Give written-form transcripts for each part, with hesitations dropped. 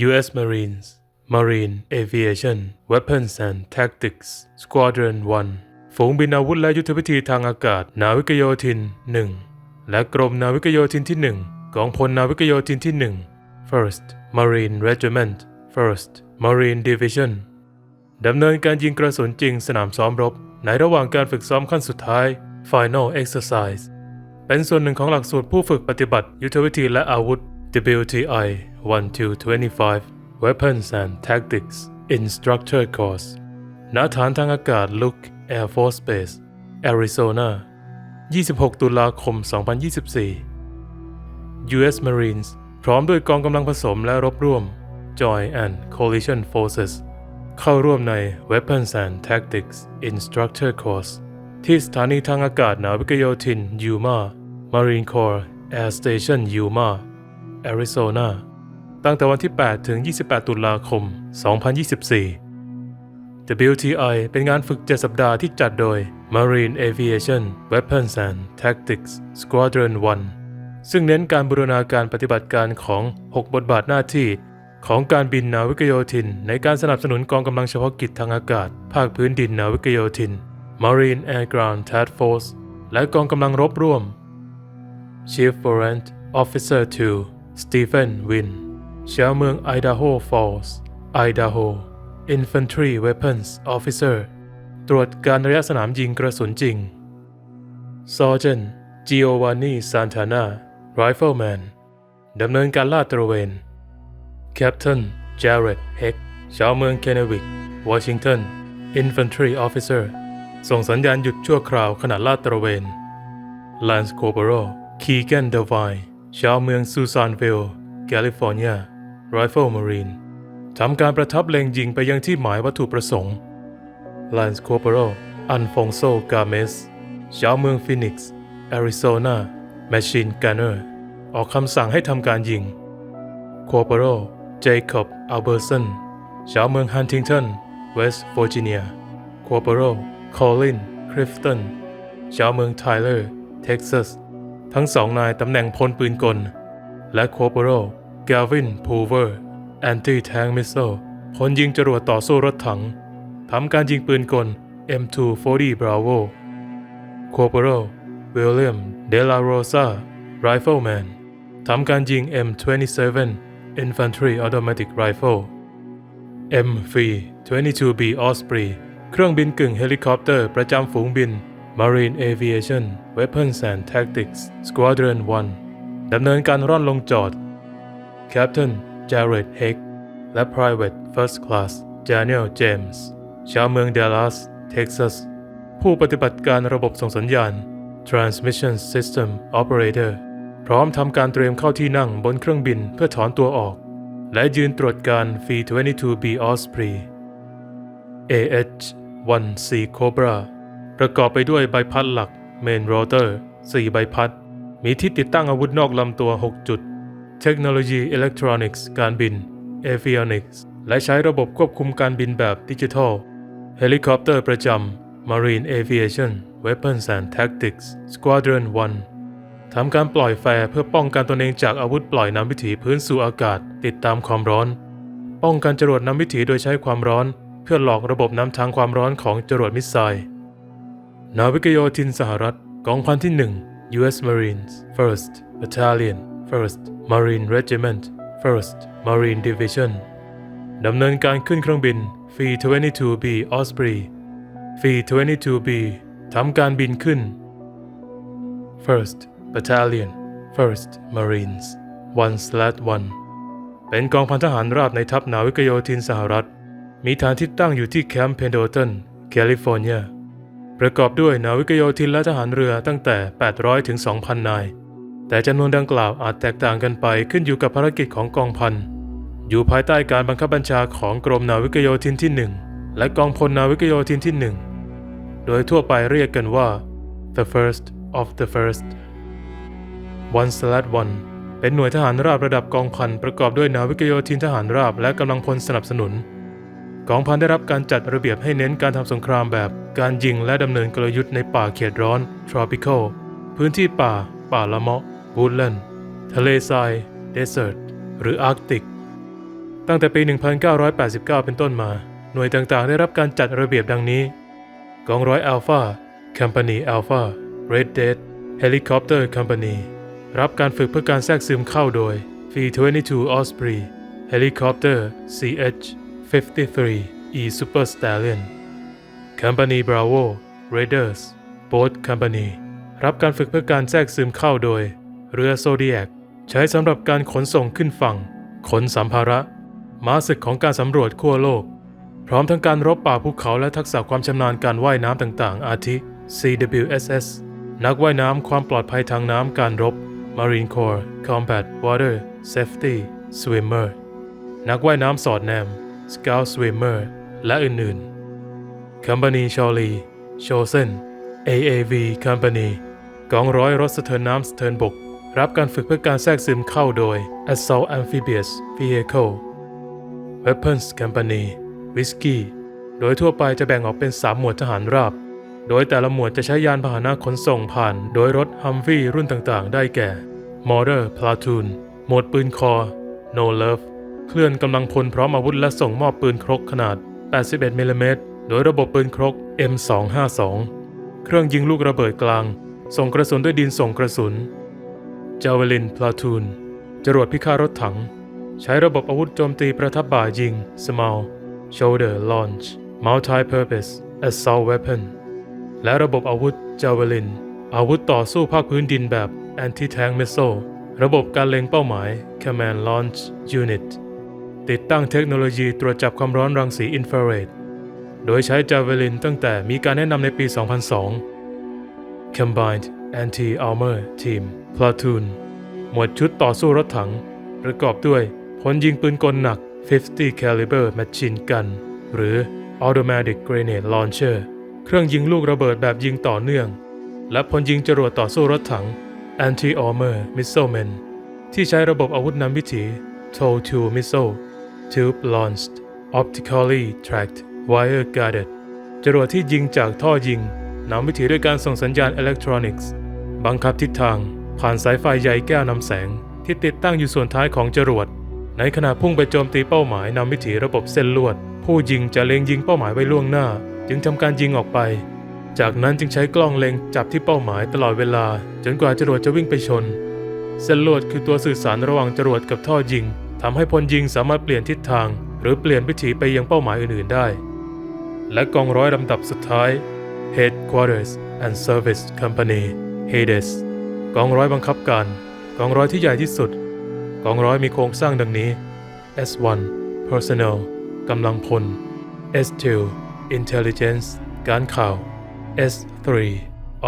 U.S. Marines Marine Aviation Weapons and Tactics Squadron 1 ฝูงบินอาวุธและยุทธวิธีทางอากาศนาวิกโยธิน 1 และกรมนาวิกโยธินที่ 1 กองพลนาวิกโยธินที่ 1 First Marine Regiment First Marine Division ดำเนินการยิงกระสุนจริงสนามซ้อมรบในระหว่างการฝึกซ้อมขั้นสุดท้าย Final Exercise เป็นส่วนหนึ่งของหลักสูตรผู้ฝึกปฏิบัติยุทธวิธีและอาวุธ WTI 1-25 Weapons and Tactics Instructor Course ณ ฐานทางอากาศ Luke Air Force Base Arizona 26 ตุลาคม 2024 U.S. Marines พร้อมด้วยกองกำลังผสมและรบร่วม Joint and Coalition Forces เข้าร่วมใน Weapons and Tactics Instructor Course ที่สถานีทางอากาศนาวิกโยธิน Yuma Marine Corps Air Station Yuma Arizona ตั้งแต่วันที่ 8 ถึง 28 ตุลาคม 2024 WTI เป็นงานฝึก 7 สัปดาห์ที่จัดโดย Marine Aviation Weapons and Tactics Squadron 1 ซึ่งเน้นการบูรณาการปฏิบัติการของ 6 บทบาทหน้าที่ของการบินนาวิกโยธินในการสนับสนุนกองกำลังเฉพาะกิจทางอากาศภาคพื้นดินนาวิกโยธิน Marine Air Ground Task Force และกองกำลังรบร่วม Chief Warrant Officer 2 Stephen Wynn ชาวเมือง Idaho Falls Idaho Infantry Weapons Officer ตรวจการระยะสนามยิงกระสุนจริง Sergeant Giovanni Santana Rifleman ดำเนินการลาดตระเวน Captain Jared Heck ชาวเมือง Kennewick Washington Infantry Officer ส่งสัญญาณหยุดชั่วคราวขณะลาดตระเวน Lance Corporal Keegan Devine ชาวเมือง Susanville California Rifle Marine ทำการประทับเล็งยิงไปยังที่หมายวัตถุประสงค์ Lance Corporal Alfonso Gomez ชาวเมือง Phoenix Arizona Machine Gunner ออกคำสั่งให้ทำการยิง Corporal Jacob Albertson ชาวเมือง Huntington West Virginia Corporal Colin Clifton ชาวเมือง Tyler Texas ทั้งสองนายตำแหน่งพลปืนกลและ Corporal Gavin Poover Anti-Tank Missile พลยิงจรวดต่อสู้รถถังทำการยิงปืนกล M240 Bravo Corporal William De La Rosa Rifleman ทำการยิง M27 Infantry Automatic Rifle MV-22B Osprey เครื่องบินกึ่งเฮลิคอปเตอร์ประจำฝูงบิน Marine Aviation Weapons and Tactics Squadron 1 ดำเนินการร่อนลงจอด Captain Jared Heck และ Private First Class Daniel James ชาวเมือง Dallas Texas ผู้ปฏิบัติการระบบส่งสัญญาณ Transmission System Operator พร้อมทำการเตรียมเข้าที่นั่งบนเครื่องบินเพื่อถอนตัวออกและยืนตรวจการ V-22B Osprey AH-1C Cobra ประกอบไปด้วยใบพัดหลัก Main Rotor 4 ใบพัดมีที่ติดตั้งอาวุธนอกลำตัว 6 จุดเทคโนโลยีอิเล็กทรอนิกส์การบิน Avionics และใช้ระบบควบคุมการบินแบบดิจิทัลเฮลิคอปเตอร์ประจำ Marine Aviation Weapons and Tactics Squadron 1 ทำการปล่อยแฟร์เพื่อป้องกันตนเองจากอาวุธปล่อยนำวิถีพื้นสู่อากาศติดตามความร้อนป้องกันจรวดนำวิถีโดยใช้ความร้อนเพื่อหลอกระบบนำทางความร้อนของจรวดมิสไซล์นาวิกโยธินสหรัฐกองพันที่ 1 U.S. Marines First Battalion First Marine Regiment First Marine Division ดำเนินการขึ้นเครื่องบิน V-22B Osprey V-22B ทำการบินขึ้น First Battalion First Marines 1/1 เป็นกองพันทหารราบในทัพนาวิกโยธินสหรัฐมีฐานที่ตั้งอยู่ที่แคมป์เพนโดตันแคลิฟอร์เนียประกอบด้วยนาวิกโยธินและทหารเรือตั้งแต่ 800 ถึง 2,000 นายแต่จำนวนดังกล่าวอาจแตกต่างกันไปขึ้นอยู่กับภารกิจของกองพันอยู่ภายใต้การบังคับบัญชาของกรมนาวิกโยธินที่ 1 และกองพลนาวิกโยธินที่ 1 โดยทั่วไปเรียกกันว่า The First of the First 1/1 เป็นหน่วยทหารราบระดับกองพันประกอบด้วยนาวิกโยธินทหารราบและกำลังพลสนับสนุนกองพันได้รับการจัดระเบียบให้เน้นการทำสงครามแบบการยิงและดำเนินกลยุทธ์ในป่าเขตร้อน Tropical พื้นที่ป่าละเมาะ Woodland ทะเลทราย Desert หรือ Arctic ตั้งแต่ปี 1989 เป็นต้นมาหน่วยต่างๆได้รับการจัดระเบียบดังนี้กองร้อยอัลฟา Company Alpha Red Dead Helicopter Company รับการฝึกเพื่อการแทรกซึมเข้าโดย V-22 Osprey Helicopter CH-53E Super Stallion Company Bravo Raiders Boat Company รับการฝึกเพื่อการแทรกซึมเข้าโดยเรือ Zodiac ใช้สำหรับการขนส่งขึ้นฝั่งขนสัมภาระม้าศึกของการสำรวจขั้วโลกพร้อมทั้งการรบป่าภูเขาและทักษะความชำนาญการว่ายน้ำต่างๆอาทิ CWSS นักว่ายน้ำความปลอดภัยทางน้ำการรบ Marine Corps Combat Water Safety Swimmer นักว่ายน้ำสอดแนม Scout Swimmer และอื่นๆ Company Charlie Chosen AAV Company กองร้อยรถสะเทินน้ำสะเทินบกรับการฝึกเพื่อการแทรกซึมเข้าโดย Assault Amphibious Vehicle Weapons Company Whiskey โดยทั่วไปจะแบ่งออกเป็น3หมวดทหารราบโดยแต่ละหมวดจะใช้ยานพาหนะขนส่งผ่านโดยรถ Humvee รุ่นต่างๆได้แก่ Mortar Platoon หมวดปืนคอ No Love เคลื่อนกำลังพลพร้อมอาวุธและส่งมอบปืนครกขนาด 81 มิลลิเมตรโดยระบบปืนครก M252 เครื่องยิงลูกระเบิดกลางส่งกระสุนด้วยดินส่งกระสุน Javelin Platoon จรวดพิฆาตรถถังใช้ระบบอาวุธโจมตีประทับบ่ายิง Small Shoulder Launch Multi-Purpose Assault Weapon และระบบอาวุธ Javelin อาวุธต่อสู้ภาคพื้นดินแบบ Anti-Tank Missile ระบบการเล็งเป้าหมาย Command Launch Unit ติดตั้งเทคโนโลยีตรวจจับความร้อนรังสีอินฟราเรดโดยใช้ Javelin ตั้งแต่มีการแนะนำในปี 2002 Combined Anti-Armor Team Platoon หมวดชุดต่อสู้รถถังประกอบด้วยพลยิงปืนกลหนัก 50 caliber machine gun หรือ automatic grenade launcher เครื่องยิงลูกระเบิดแบบยิงต่อเนื่องและพลยิงจรวดต่อสู้รถถัง anti-armor missilemen ที่ใช้ระบบอาวุธนำวิถี TOW2 missile tube launched optically tracked wire guided จรวดที่ยิงจากท่อยิงนำวิถีด้วยการส่งสัญญาณอิเล็กทรอนิกส์บังคับทิศทางผ่านสายไฟใยแก้วนำแสงที่ติดตั้งอยู่ส่วนท้ายของจรวดในขณะพุ่งไปโจมตีเป้าหมายนำวิถีระบบเส้นลวดผู้ยิงจะเล็งยิงเป้าหมายไว้ล่วงหน้าจึงทำการยิงออกไปจากนั้นจึงใช้กล้องเล็งจับที่เป้าหมายตลอดเวลาจนกว่าจรวดจะวิ่งไปชนเส้นลวดคือตัวสื่อสารระหว่างจรวดกับท่อยิงทำให้พลยิงสามารถเปลี่ยนทิศทางหรือเปลี่ยนวิถีไปยังเป้าหมายอื่นๆได้และกองร้อยลำดับสุดท้าย Headquarters and Service Company HADES กองร้อยบังคับการกองร้อยที่ใหญ่ที่สุดกองร้อยมีโครงสร้างดังนี้ S1 Personnel กำลังพล S2 Intelligence การข่าว S3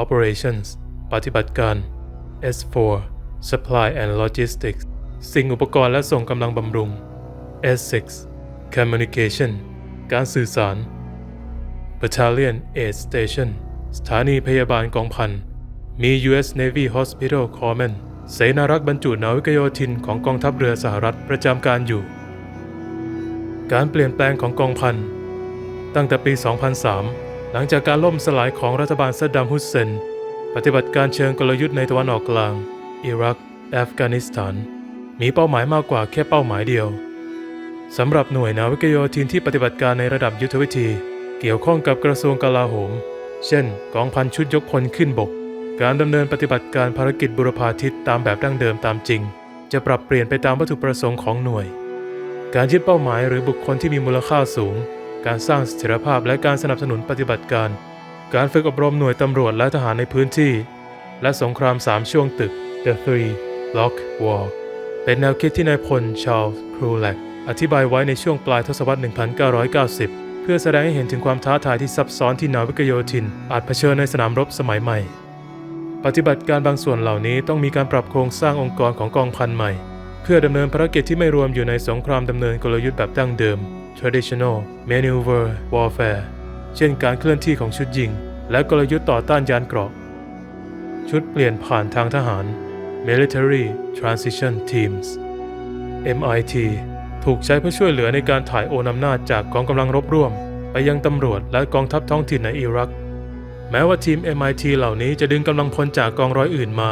Operations ปฏิบัติการ S4 Supply and Logistics สิ่งอุปกรณ์และส่งกำลังบำรุง S6 Communication การสื่อสาร Battalion Aid Station สถานีพยาบาลกองพันมี U.S. Navy Hospital Corpsman เสนารักษ์บรรจุนาวิกโยธินของกองทัพเรือสหรัฐประจำการอยู่การเปลี่ยนแปลงของกองพันตั้งแต่ปี 2003 หลังจากการล่มสลายของรัฐบาลซัดดัม ฮุสเซนปฏิบัติการเชิงกลยุทธ์ในตะวันออกกลางอิรักอัฟกานิสถานมีเป้าหมายมากกว่าแค่เป้าหมายเดียวสำหรับหน่วยนาวิกโยธินที่ปฏิบัติการในระดับยุทธวิธีเกี่ยวข้องกับกระทรวงกลาโหมเช่นกองพันชุดยกพลขึ้นบกการดำเนินปฏิบัติการภารกิจบุรพาทิตตามแบบดั้งเดิมตามจริงจะปรับเปลี่ยนไปตามวัตถุประสงค์ของหน่วยการยึดเป้าหมายหรือบุคคลที่มีมูลค่าสูงการสร้างเสถียรภาพและการสนับสนุนปฏิบัติการการฝึกอบรมหน่วยตำรวจและทหารในพื้นที่และสงคราม3ช่วงตึก The Three Block War เป็นแนวคิดที่นายพลชาร์ลส์ ครูแลกอธิบายไว้ในช่วงปลายทศวรรษ 1990 เพื่อแสดงให้เห็นถึงความท้าทายที่ซับซ้อนที่นาวิกโยธินอาจเผชิญในสนามรบสมัยใหม่ปฏิบัติการบางส่วนเหล่านี้ต้องมีการปรับโครงสร้างองค์กรของกองพันใหม่เพื่อดำเนินภารกิจที่ไม่รวมอยู่ในสงครามดำเนินกลยุทธ์แบบดั้งเดิม Traditional Maneuver Warfare เช่นการเคลื่อนที่ของชุดยิงและกลยุทธ์ต่อต้านยานเกราะชุดเปลี่ยนผ่านทางทหาร Military Transition Teams MIT ถูกใช้เพื่อช่วยเหลือในการถ่ายโอนอำนาจจากกองกำลังรบร่วมไปยังตำรวจและกองทัพท้องถิ่นในอิรักแม้ว่าทีม MIT เหล่านี้จะดึงกำลังพลจากกองร้อยอื่นมา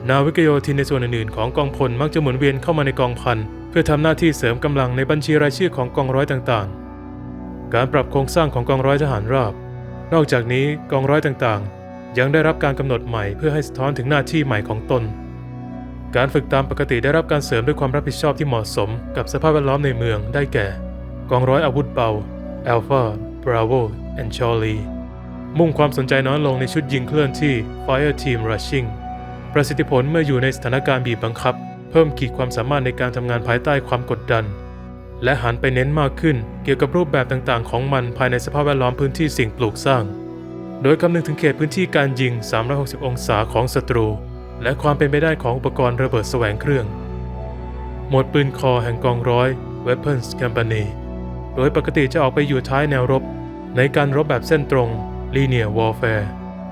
นาวิกโยธินในส่วนอื่นๆของกองพลมักจะหมุนเวียนเข้ามาในกองพัน พื่อทำหน้าที่เสริมกำลังในบัญชีรายชื่อของกองร้อยต่างๆการปรับโครงสร้างของกองร้อยทหารราบนอกจากนี้กองร้อยต่างๆยังได้รับการกำหนดใหม่เพื่อให้สะท้อนถึงหน้าที่ใหม่ของตนการฝึกตามปกติได้รับการเสริมด้วยความรับผิดชอบที่เหมาะสมกับสภาพแวดล้อมในเมืองได้แก่กองร้อยอาวุธเบา Alpha Bravo and Charlie มุ่งความสนใจน้อยลงในชุดยิงเคลื่อนที่ Fire Team Rushing ประสิทธิผลเมื่ออยู่ในสถานการณ์บีบบังคับเพิ่มขีดความสามารถในการทำงานภายใต้ความกดดันและหันไปเน้นมากขึ้นเกี่ยวกับรูปแบบต่างๆของมันภายในสภาพแวดล้อมพื้นที่สิ่งปลูกสร้างโดยคำนึงถึงเขตพื้นที่การยิง360องศาของศัตรูและความเป็นไปได้ของอุปกรณ์ระเบิดแสวงเครื่องหมวดปืนคอแห่งกองร้อย Weapons Company โดยปกติจะออกไปอยู่ท้ายแนวรบในการรบแบบเส้นตรง Linear Warfare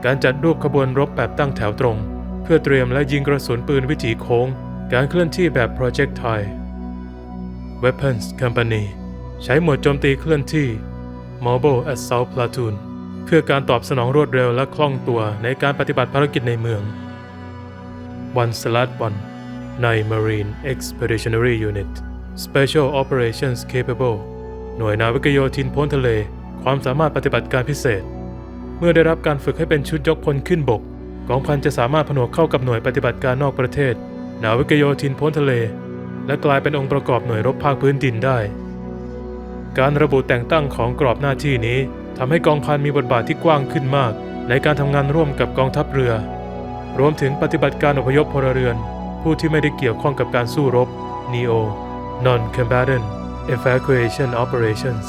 การจัดรูปขบวนรบแบบตั้งแถวตรงเพื่อเตรียมและยิงกระสุนปืนวิถีโค้งการเคลื่อนที่แบบ Projectile Weapons Company ใช้หมวดโจมตีเคลื่อนที่ Mobile Assault Platoon เพื่อการตอบสนองรวดเร็วและคล่องตัวในการปฏิบัติภารกิจในเมือง 1/1 ใน Marine Expeditionary Unit Special Operations Capable หน่วยนาวิกโยธินพ้นทะเลความสามารถปฏิบัติการพิเศษเมื่อได้รับการฝึกให้เป็นชุดยกพลขึ้นบกกองพันจะสามารถผนวกเข้ากับหน่วยปฏิบัติการนอกประเทศนาวิกโยธินพ้นทะเลและกลายเป็นองค์ประกอบหน่วยรบภาคพื้นดินได้การระบุแต่งตั้งของกรอบหน้าที่นี้ทำให้กองพันมีบทบาทที่กว้างขึ้นมากในการทำงานร่วมกับกองทัพเรือรวมถึงปฏิบัติการอพยพพลเรือนผู้ที่ไม่ได้เกี่ยวข้องกับการสู้รบ NEO Non-Combatant Evacuation Operations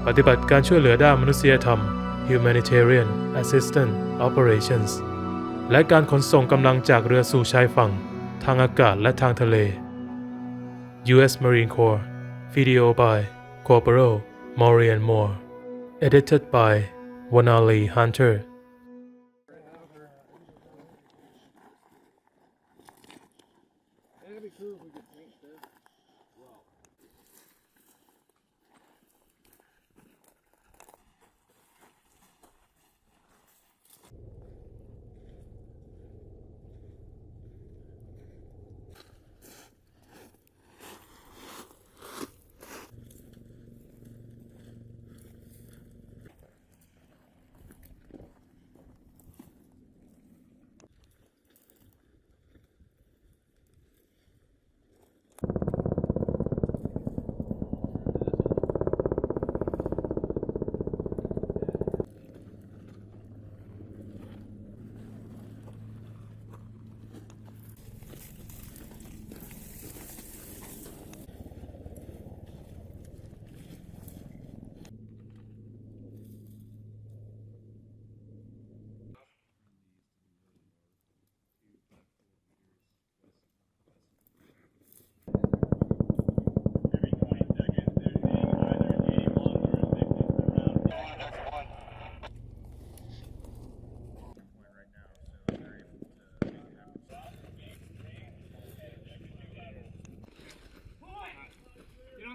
ปฏิบัติการช่วยเหลือด้านมนุษยธรรม Humanitarian Assistance Operations และการขนส่งกำลังจากเรือสู่ชายฝั่งทางอากาศและทางทะเล U.S. Marine Corps Video by Corporal Maurian Moore Edited by Wanali Hunter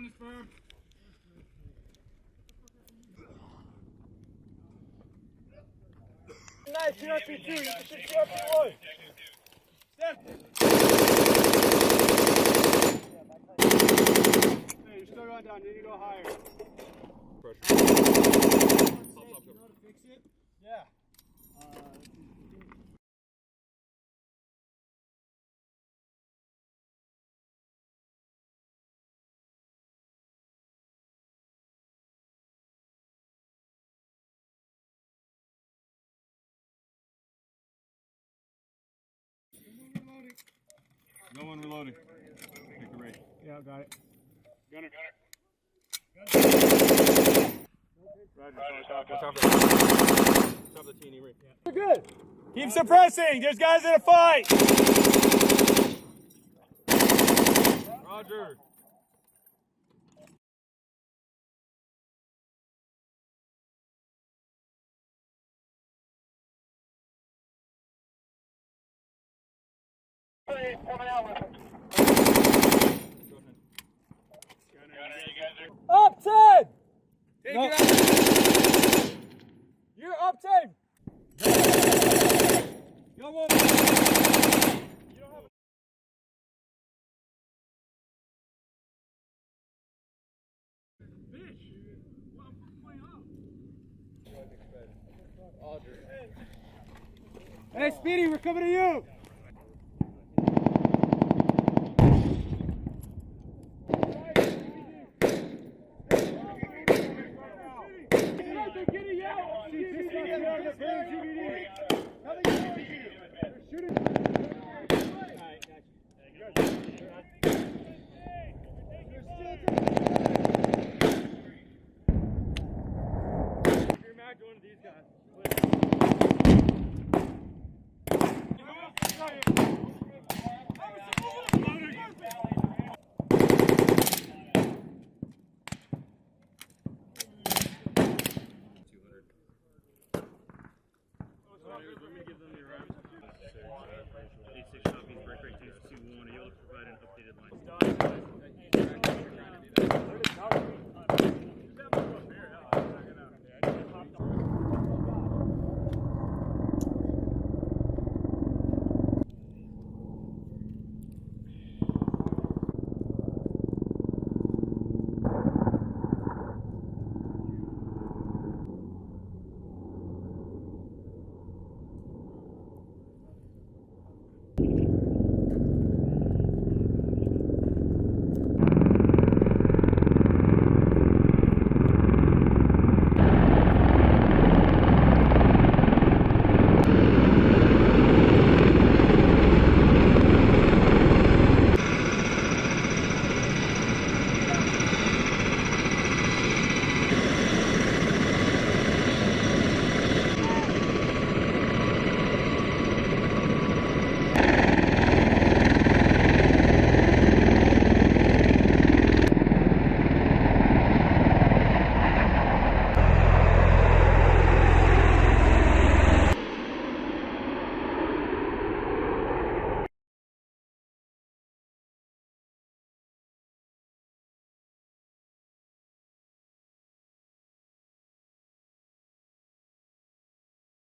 on this firm. Nice, CRP2, you can shoot CRP1. Hey, you're still going down, you need to go higher. Pressure. You know how to fix it? Yeah. No one reloading. Take the rate. Yeah, got it. Gunner. Roger. Top the teeny ring. We're good. Keep suppressing. There's guys in a fight. Roger. Up 10. Take No. it out. You're up 10. Y'all won't. Hey, Speedy, we're coming to you. Let me give them the round. 86 copies, break rate 221. Are you able to provide an updated line?